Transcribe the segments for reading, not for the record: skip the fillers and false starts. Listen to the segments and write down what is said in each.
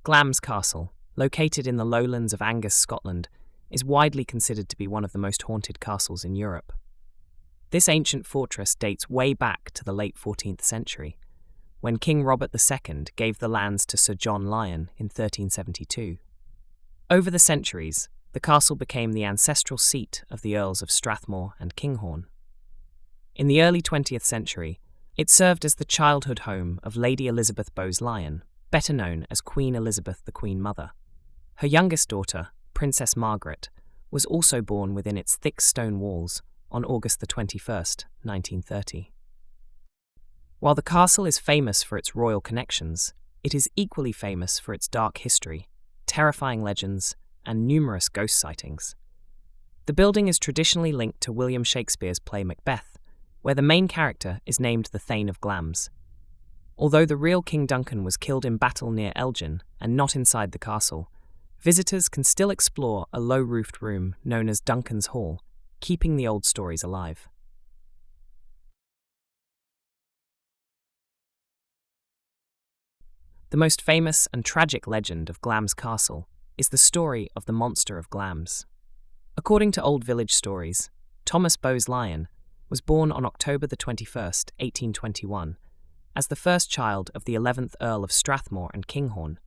Glamis Castle, located in the lowlands of Angus, Scotland, is widely considered to be one of the most haunted castles in Europe. This ancient fortress dates way back to the late 14th century, when King Robert II gave the lands to Sir John Lyon in 1372. Over the centuries, the castle became the ancestral seat of the Earls of Strathmore and Kinghorn. In the early 20th century, it served as the childhood home of Lady Elizabeth Bowes-Lyon, better known as Queen Elizabeth the Queen Mother. Her youngest daughter, Princess Margaret, was also born within its thick stone walls on August 21st, 1930. While the castle is famous for its royal connections, it is equally famous for its dark history, terrifying legends, and numerous ghost sightings. The building is traditionally linked to William Shakespeare's play Macbeth, where the main character is named the Thane of Glamis. Although the real King Duncan was killed in battle near Elgin and not inside the castle, visitors can still explore a low-roofed room known as Duncan's Hall, keeping the old stories alive. The most famous and tragic legend of Glamis Castle is the story of the monster of Glamis. According to old village stories, Thomas Bowes-Lyon was born on October 21st, 1821, as the first child of the 11th Earl of Strathmore and Kinghorn.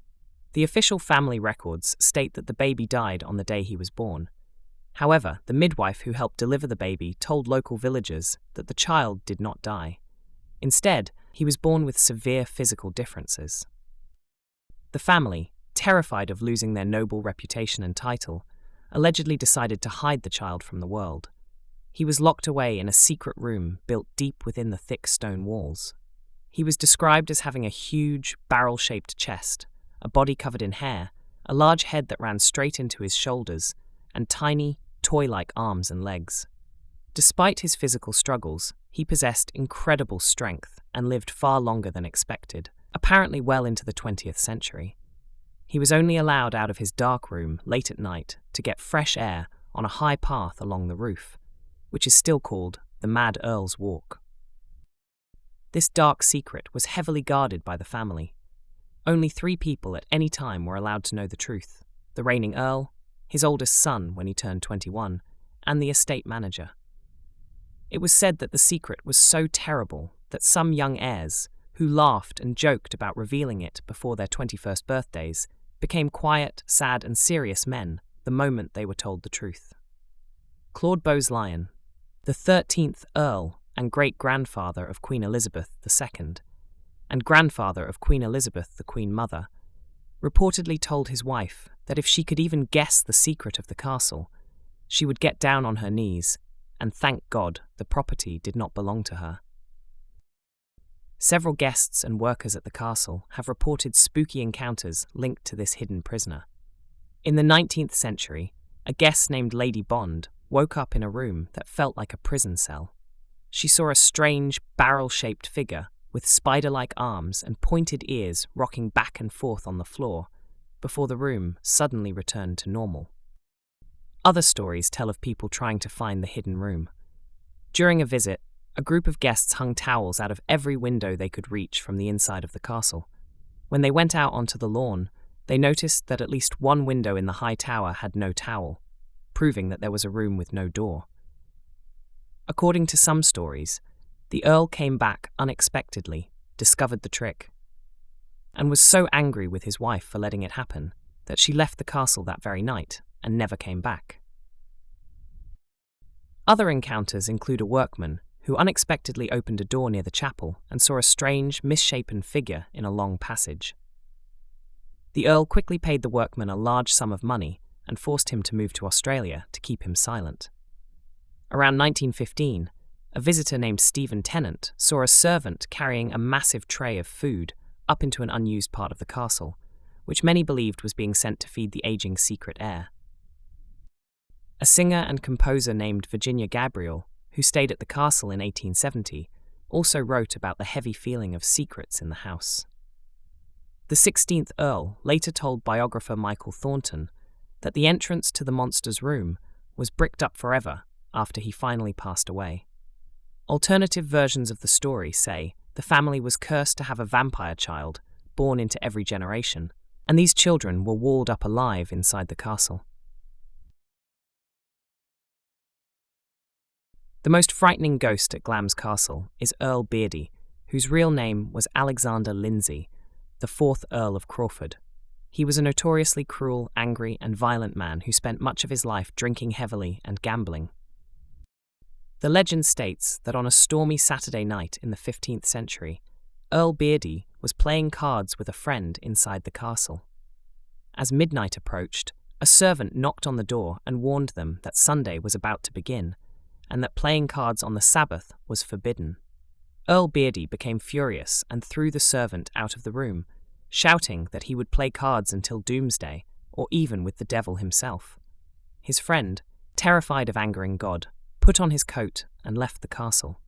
The official family records state that the baby died on the day he was born. However, the midwife who helped deliver the baby told local villagers that the child did not die. Instead, he was born with severe physical differences. The family, terrified of losing their noble reputation and title, allegedly decided to hide the child from the world. He was locked away in a secret room built deep within the thick stone walls. He was described as having a huge, barrel-shaped chest, a body covered in hair, a large head that ran straight into his shoulders, and tiny, toy-like arms and legs. Despite his physical struggles, he possessed incredible strength and lived far longer than expected, apparently well into the 20th century. He was only allowed out of his dark room late at night to get fresh air on a high path along the roof, which is still called the Mad Earl's Walk. This dark secret was heavily guarded by the family. Only 3 people at any time were allowed to know the truth: the reigning Earl, his oldest son when he turned 21, and the estate manager. It was said that the secret was so terrible that some young heirs, who laughed and joked about revealing it before their 21st birthdays, became quiet, sad, and serious men the moment they were told the truth. Claude Bowes-Lyon, the 13th Earl and great-grandfather of Queen Elizabeth II, and grandfather of Queen Elizabeth the Queen Mother, reportedly told his wife that if she could even guess the secret of the castle, she would get down on her knees and thank God the property did not belong to her. Several guests and workers at the castle have reported spooky encounters linked to this hidden prisoner. In the 19th century, a guest named Lady Bond woke up in a room that felt like a prison cell. She saw a strange, barrel-shaped figure with spider-like arms and pointed ears rocking back and forth on the floor before the room suddenly returned to normal. Other stories tell of people trying to find the hidden room. During a visit, a group of guests hung towels out of every window they could reach from the inside of the castle. When they went out onto the lawn, they noticed that at least one window in the high tower had no towel, proving that there was a room with no door. According to some stories, the Earl came back unexpectedly, discovered the trick, and was so angry with his wife for letting it happen that she left the castle that very night and never came back. Other encounters include a workman who unexpectedly opened a door near the chapel and saw a strange, misshapen figure in a long passage. The Earl quickly paid the workman a large sum of money and forced him to move to Australia to keep him silent. Around 1915, a visitor named Stephen Tennant saw a servant carrying a massive tray of food up into an unused part of the castle, which many believed was being sent to feed the aging secret heir. A singer and composer named Virginia Gabriel, who stayed at the castle in 1870, also wrote about the heavy feeling of secrets in the house. The 16th Earl later told biographer Michael Thornton that the entrance to the monster's room was bricked up forever after he finally passed away. Alternative versions of the story say the family was cursed to have a vampire child born into every generation, and these children were walled up alive inside the castle. The most frightening ghost at Glamis Castle is Earl Beardy, whose real name was Alexander Lindsay, the 4th Earl of Crawford. He was a notoriously cruel, angry, and violent man who spent much of his life drinking heavily and gambling. The legend states that on a stormy Saturday night in the 15th century, Earl Beardy was playing cards with a friend inside the castle. As midnight approached, a servant knocked on the door and warned them that Sunday was about to begin, and that playing cards on the Sabbath was forbidden. Earl Beardy became furious and threw the servant out of the room, shouting that he would play cards until doomsday, or even with the devil himself. His friend, terrified of angering God, put on his coat and left the castle.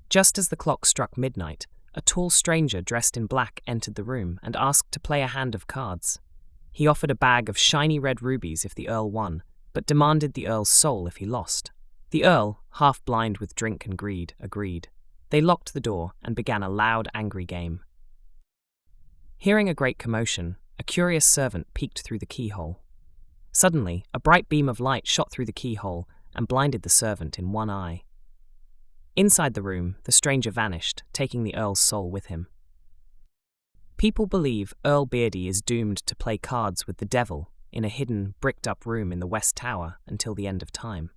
Just as the clock struck midnight, a tall stranger dressed in black entered the room and asked to play a hand of cards. He offered a bag of shiny red rubies if the Earl won, but demanded the Earl's soul if he lost. The Earl, half blind with drink and greed, agreed. They locked the door and began a loud, angry game. Hearing a great commotion, a curious servant peeked through the keyhole. Suddenly, a bright beam of light shot through the keyhole and blinded the servant in one eye. Inside the room, the stranger vanished, taking the Earl's soul with him. People believe Earl Beardy is doomed to play cards with the devil in a hidden, bricked-up room in the West Tower until the end of time.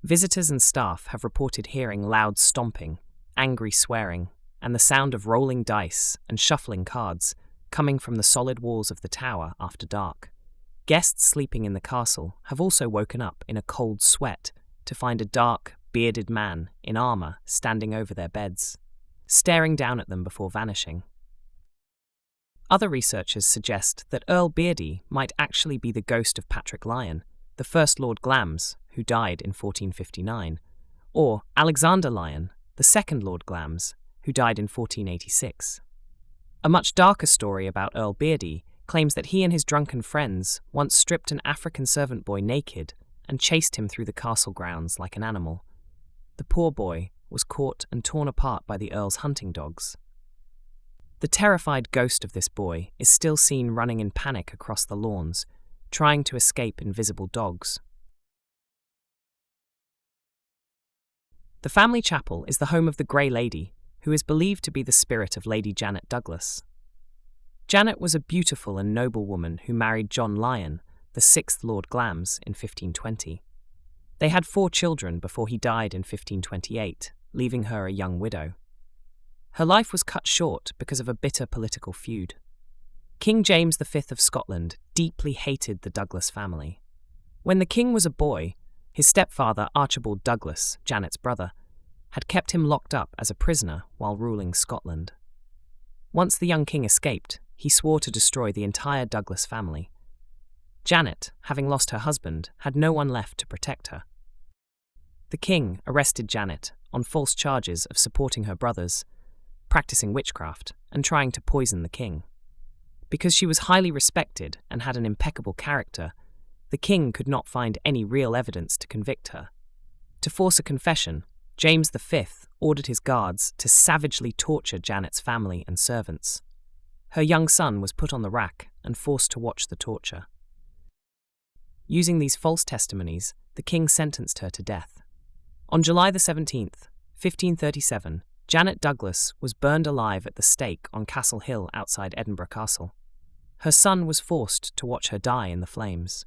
Visitors and staff have reported hearing loud stomping, angry swearing, and the sound of rolling dice and shuffling cards coming from the solid walls of the tower after dark. Guests sleeping in the castle have also woken up in a cold sweat to find a dark, bearded man in armor standing over their beds, staring down at them before vanishing. Other researchers suggest that Earl Beardy might actually be the ghost of Patrick Lyon, the first Lord Glamis, who died in 1459, or Alexander Lyon, the second Lord Glamis, who died in 1486. A much darker story about Earl Beardy claims that he and his drunken friends once stripped an African servant boy naked and chased him through the castle grounds like an animal. The poor boy was caught and torn apart by the Earl's hunting dogs. The terrified ghost of this boy is still seen running in panic across the lawns, trying to escape invisible dogs. The family chapel is the home of the Grey Lady, who is believed to be the spirit of Lady Janet Douglas. Janet was a beautiful and noble woman who married John Lyon, the 6th Lord Glamis, in 1520. They had 4 children before he died in 1528, leaving her a young widow. Her life was cut short because of a bitter political feud. King James V of Scotland deeply hated the Douglas family. When the king was a boy, his stepfather Archibald Douglas, Janet's brother, had kept him locked up as a prisoner while ruling Scotland. Once the young king escaped, he swore to destroy the entire Douglas family. Janet, having lost her husband, had no one left to protect her. The king arrested Janet on false charges of supporting her brothers, practicing witchcraft, and trying to poison the king. Because she was highly respected and had an impeccable character, the king could not find any real evidence to convict her. To force a confession, James V ordered his guards to savagely torture Janet's family and servants. Her young son was put on the rack and forced to watch the torture. Using these false testimonies, the king sentenced her to death. On July 17th, 1537, Janet Douglas was burned alive at the stake on Castle Hill outside Edinburgh Castle. Her son was forced to watch her die in the flames.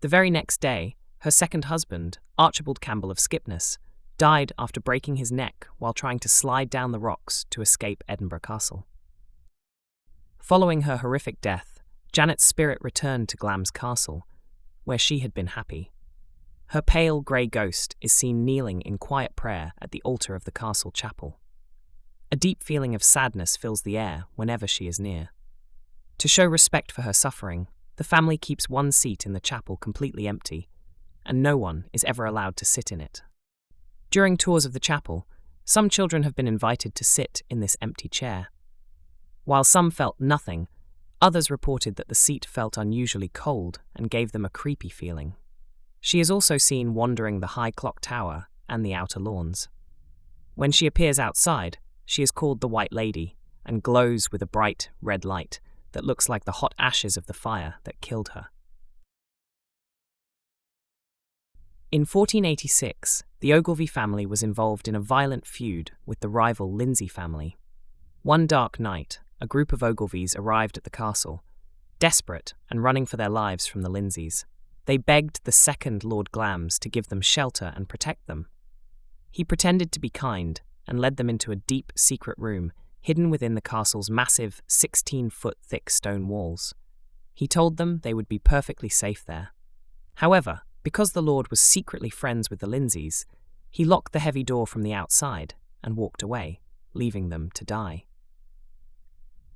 The very next day, her second husband, Archibald Campbell of Skipness, died after breaking his neck while trying to slide down the rocks to escape Edinburgh Castle. Following her horrific death, Janet's spirit returned to Glamis Castle, where she had been happy. Her pale grey ghost is seen kneeling in quiet prayer at the altar of the castle chapel. A deep feeling of sadness fills the air whenever she is near. To show respect for her suffering, the family keeps one seat in the chapel completely empty, and no one is ever allowed to sit in it. During tours of the chapel, some children have been invited to sit in this empty chair. While some felt nothing, others reported that the seat felt unusually cold and gave them a creepy feeling. She is also seen wandering the high clock tower and the outer lawns. When she appears outside, she is called the White Lady and glows with a bright red light, that looks like the hot ashes of the fire that killed her. In 1486, the Ogilvy family was involved in a violent feud with the rival Lindsay family. One dark night, a group of Ogilvys arrived at the castle, desperate and running for their lives from the Lindsays. They begged the second Lord Glamis to give them shelter and protect them. He pretended to be kind and led them into a deep, secret room hidden within the castle's massive 16-foot thick stone walls. He told them they would be perfectly safe there. However, because the Lord was secretly friends with the Lindsays, he locked the heavy door from the outside and walked away, leaving them to die.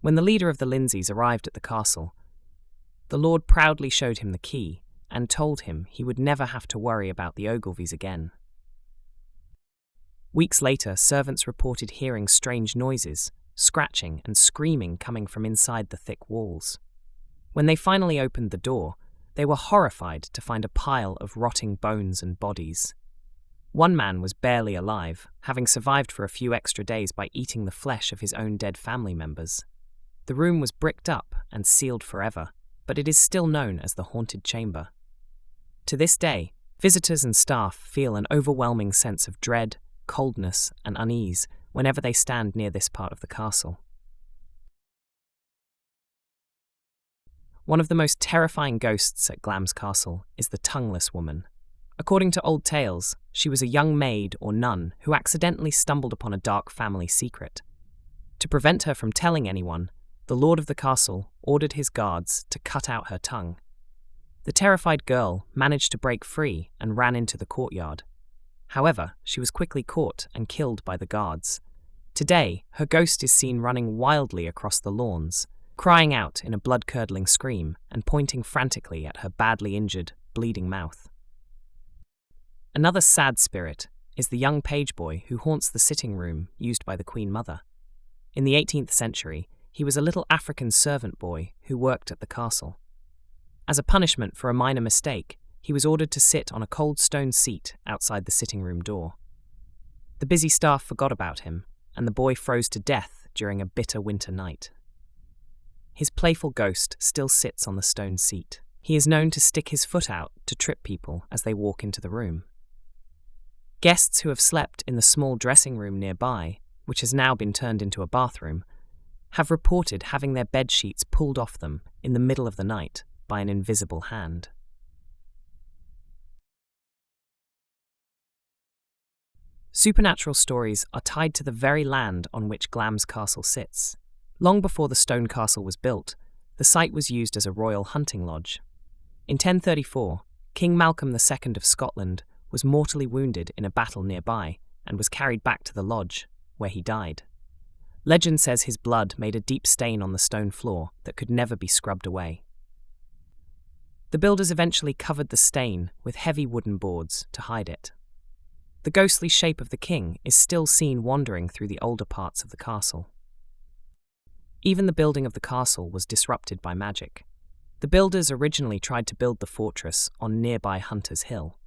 When the leader of the Lindsays arrived at the castle, the Lord proudly showed him the key and told him he would never have to worry about the Ogilvys again. Weeks later, servants reported hearing strange noises, scratching and screaming coming from inside the thick walls. When they finally opened the door, they were horrified to find a pile of rotting bones and bodies. One man was barely alive, having survived for a few extra days by eating the flesh of his own dead family members. The room was bricked up and sealed forever, but it is still known as the Haunted Chamber. To this day, visitors and staff feel an overwhelming sense of dread, coldness, and unease whenever they stand near this part of the castle. One of the most terrifying ghosts at Glamis Castle is the Tongueless Woman. According to old tales, she was a young maid or nun who accidentally stumbled upon a dark family secret. To prevent her from telling anyone, the lord of the castle ordered his guards to cut out her tongue. The terrified girl managed to break free and ran into the courtyard. However, she was quickly caught and killed by the guards. Today, her ghost is seen running wildly across the lawns, crying out in a blood-curdling scream and pointing frantically at her badly injured, bleeding mouth. Another sad spirit is the young page boy who haunts the sitting room used by the Queen Mother. In the 18th century, he was a little African servant boy who worked at the castle. As a punishment for a minor mistake, he was ordered to sit on a cold stone seat outside the sitting room door. The busy staff forgot about him, and the boy froze to death during a bitter winter night. His playful ghost still sits on the stone seat. He is known to stick his foot out to trip people as they walk into the room. Guests who have slept in the small dressing room nearby, which has now been turned into a bathroom, have reported having their bed sheets pulled off them in the middle of the night by an invisible hand. Supernatural stories are tied to the very land on which Glamis Castle sits. Long before the stone castle was built, the site was used as a royal hunting lodge. In 1034, King Malcolm II of Scotland was mortally wounded in a battle nearby and was carried back to the lodge, where he died. Legend says his blood made a deep stain on the stone floor that could never be scrubbed away. The builders eventually covered the stain with heavy wooden boards to hide it. The ghostly shape of the king is still seen wandering through the older parts of the castle. Even the building of the castle was disrupted by magic. The builders originally tried to build the fortress on nearby Hunter's Hill.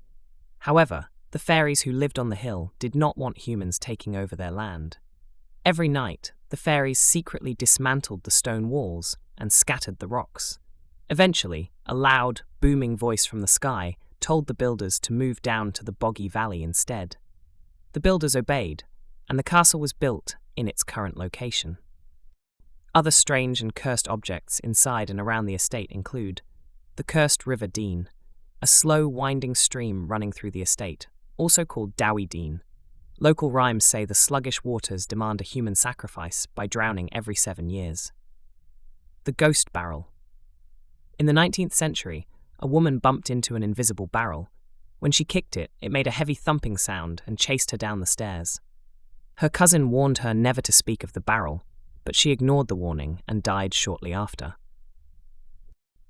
However, the fairies who lived on the hill did not want humans taking over their land. Every night, the fairies secretly dismantled the stone walls and scattered the rocks. Eventually, a loud, booming voice from the sky told the builders to move down to the boggy valley instead. The builders obeyed, and the castle was built in its current location. Other strange and cursed objects inside and around the estate include the cursed River Dean, a slow, winding stream running through the estate, also called Dowie Dean. Local rhymes say the sluggish waters demand a human sacrifice by drowning every 7 years. The Ghost Barrel. In the 19th century, a woman bumped into an invisible barrel. When she kicked it, it made a heavy thumping sound and chased her down the stairs. Her cousin warned her never to speak of the barrel, but she ignored the warning and died shortly after.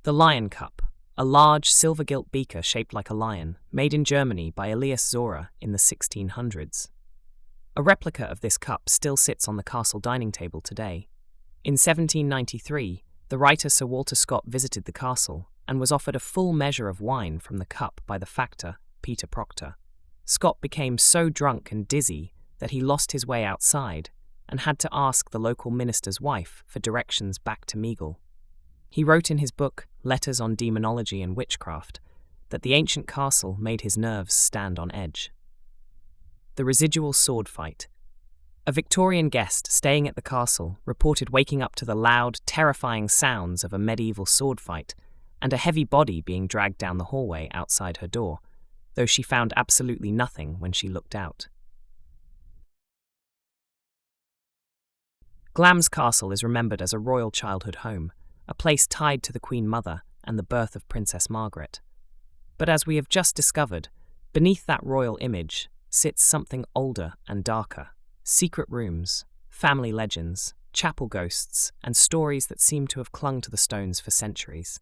The Lion Cup, a large silver-gilt beaker shaped like a lion, made in Germany by Elias Zora in the 1600s. A replica of this cup still sits on the castle dining table today. In 1793, the writer Sir Walter Scott visited the castle and was offered a full measure of wine from the cup by the factor, Peter Proctor. Scott became so drunk and dizzy that he lost his way outside and had to ask the local minister's wife for directions back to Meagle. He wrote in his book, Letters on Demonology and Witchcraft, that the ancient castle made his nerves stand on edge. The residual sword fight. A Victorian guest staying at the castle reported waking up to the loud, terrifying sounds of a medieval sword fight and a heavy body being dragged down the hallway outside her door, though she found absolutely nothing when she looked out. Glamis Castle is remembered as a royal childhood home, a place tied to the Queen Mother and the birth of Princess Margaret. But as we have just discovered, beneath that royal image sits something older and darker: secret rooms, family legends, chapel ghosts, and stories that seem to have clung to the stones for centuries.